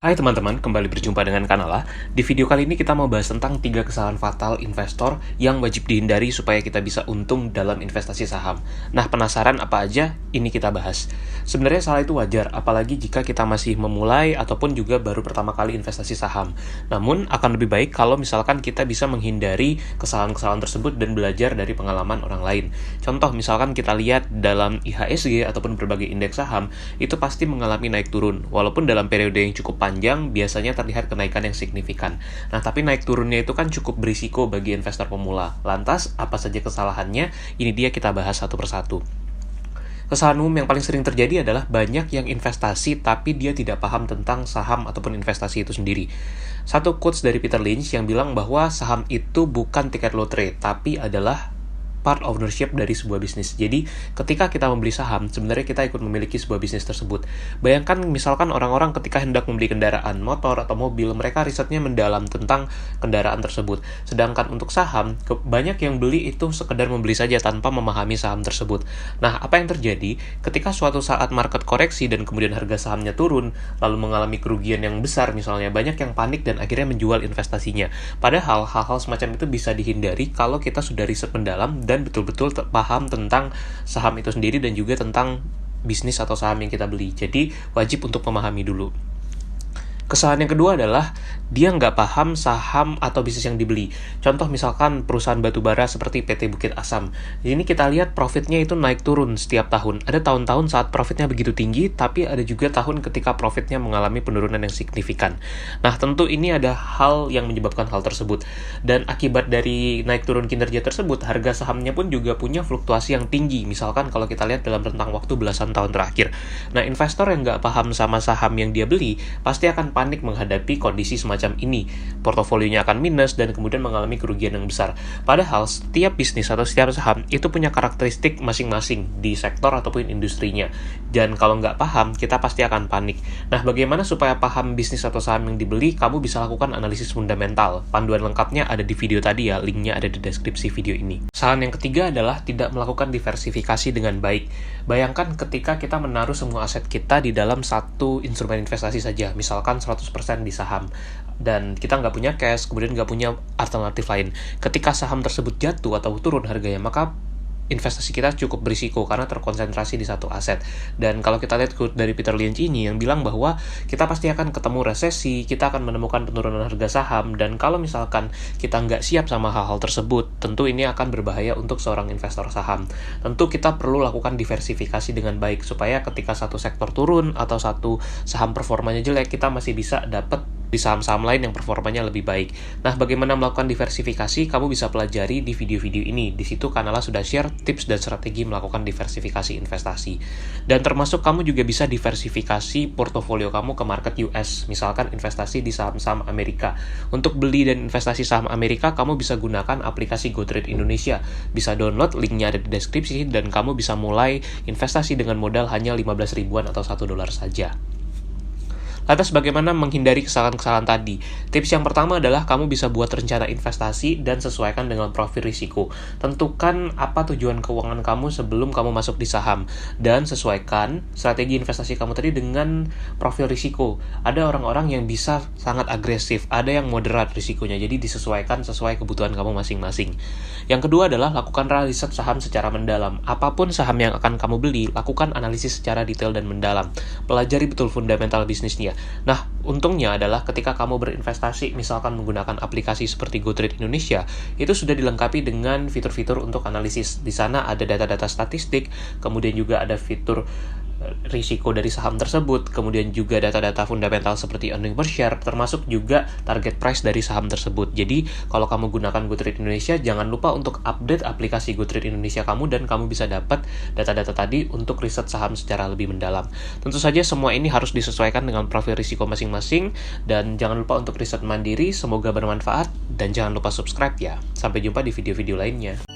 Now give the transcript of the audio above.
Hai teman-teman, kembali berjumpa dengan Kanala. Di video kali ini kita mau bahas tentang 3 kesalahan fatal investor yang wajib dihindari supaya kita bisa untung dalam investasi saham. Nah, penasaran apa aja? Ini kita bahas. Sebenarnya salah itu wajar, apalagi jika kita masih memulai ataupun juga baru pertama kali investasi saham. Namun, akan lebih baik kalau misalkan kita bisa menghindari kesalahan-kesalahan tersebut dan belajar dari pengalaman orang lain. Contoh, misalkan kita lihat dalam IHSG ataupun berbagai indeks saham, itu pasti mengalami naik turun, walaupun dalam periode yang cukup panjang biasanya terlihat kenaikan yang signifikan. Nah, tapi naik turunnya itu kan cukup berisiko bagi investor pemula. Lantas, apa saja kesalahannya? Ini dia kita bahas satu persatu. Kesalahan umum yang paling sering terjadi adalah banyak yang investasi tapi dia tidak paham tentang saham ataupun investasi itu sendiri. Satu quotes dari Peter Lynch yang bilang bahwa saham itu bukan tiket lotre, tapi adalah part ownership dari sebuah bisnis. Jadi, ketika kita membeli saham, sebenarnya kita ikut memiliki sebuah bisnis tersebut. Bayangkan misalkan orang-orang ketika hendak membeli kendaraan, motor atau mobil, mereka risetnya mendalam tentang kendaraan tersebut. Sedangkan untuk saham, banyak yang beli itu sekedar membeli saja tanpa memahami saham tersebut. Nah, apa yang terjadi? Ketika suatu saat market koreksi dan kemudian harga sahamnya turun, lalu mengalami kerugian yang besar misalnya, banyak yang panik dan akhirnya menjual investasinya. Padahal, hal-hal semacam itu bisa dihindari kalau kita sudah riset mendalam dan betul-betul paham tentang saham itu sendiri dan juga tentang bisnis atau saham yang kita beli. Jadi wajib untuk memahami dulu. Kesalahan yang kedua adalah dia nggak paham saham atau bisnis yang dibeli. Contoh misalkan perusahaan batubara seperti PT Bukit Asam. Di sini kita lihat profitnya itu naik turun setiap tahun. Ada tahun-tahun saat profitnya begitu tinggi, tapi ada juga tahun ketika profitnya mengalami penurunan yang signifikan. Nah, tentu ini ada hal yang menyebabkan hal tersebut. Dan akibat dari naik turun kinerja tersebut, harga sahamnya pun juga punya fluktuasi yang tinggi. Misalkan kalau kita lihat dalam rentang waktu belasan tahun terakhir. Nah, investor yang nggak paham sama saham yang dia beli, pasti akan panik menghadapi kondisi semacam ini. Portofolionya akan minus dan kemudian mengalami kerugian yang besar. Padahal setiap bisnis atau setiap saham itu punya karakteristik masing-masing di sektor ataupun industrinya. Dan kalau nggak paham, kita pasti akan panik. Nah, bagaimana supaya paham bisnis atau saham yang dibeli? Kamu bisa lakukan analisis fundamental. Panduan lengkapnya ada di video tadi ya, linknya ada di deskripsi video ini. Saran yang ketiga adalah tidak melakukan diversifikasi dengan baik. Bayangkan ketika kita menaruh semua aset kita di dalam satu instrumen investasi saja, misalkan 100% di saham, dan kita nggak punya cash, kemudian nggak punya alternatif lain. Ketika saham tersebut jatuh atau turun harganya, maka investasi kita cukup berisiko karena terkonsentrasi di satu aset. Dan kalau kita lihat quote dari Peter Lynch ini yang bilang bahwa kita pasti akan ketemu resesi, kita akan menemukan penurunan harga saham, dan kalau misalkan kita nggak siap sama hal-hal tersebut, tentu ini akan berbahaya untuk seorang investor saham. Tentu kita perlu lakukan diversifikasi dengan baik supaya ketika satu sektor turun atau satu saham performanya jelek, kita masih bisa dapat di saham-saham lain yang performanya lebih baik. Nah, bagaimana melakukan diversifikasi? Kamu bisa pelajari di video-video ini. Di situ Kanala sudah share tips dan strategi melakukan diversifikasi investasi. Dan termasuk kamu juga bisa diversifikasi portofolio kamu ke market US. Misalkan investasi di saham-saham Amerika. Untuk beli dan investasi saham Amerika, kamu bisa gunakan aplikasi GoTrade Indonesia. Bisa download, linknya ada di deskripsi, dan kamu bisa mulai investasi dengan modal hanya 15 ribuan atau $1 saja. Lantas bagaimana menghindari kesalahan-kesalahan tadi? Tips yang pertama adalah kamu bisa buat rencana investasi dan sesuaikan dengan profil risiko. Tentukan apa tujuan keuangan kamu sebelum kamu masuk di saham. Dan sesuaikan strategi investasi kamu tadi dengan profil risiko. Ada orang-orang yang bisa sangat agresif, ada yang moderat risikonya. Jadi disesuaikan sesuai kebutuhan kamu masing-masing. Yang kedua adalah lakukan riset saham secara mendalam. Apapun saham yang akan kamu beli, lakukan analisis secara detail dan mendalam. Pelajari betul fundamental bisnisnya. Nah, untungnya adalah ketika kamu berinvestasi, misalkan menggunakan aplikasi seperti GoTrade Indonesia, itu sudah dilengkapi dengan fitur-fitur untuk analisis. Di sana ada data-data statistik, kemudian juga ada fitur risiko dari saham tersebut, kemudian juga data-data fundamental seperti earning per share, termasuk juga target price dari saham tersebut. Jadi, kalau kamu gunakan GoTrade Indonesia, jangan lupa untuk update aplikasi GoTrade Indonesia kamu dan kamu bisa dapat data-data tadi untuk riset saham secara lebih mendalam. Tentu saja semua ini harus disesuaikan dengan profil risiko masing-masing, dan jangan lupa untuk riset mandiri. Semoga bermanfaat dan jangan lupa subscribe ya. Sampai jumpa di video-video lainnya.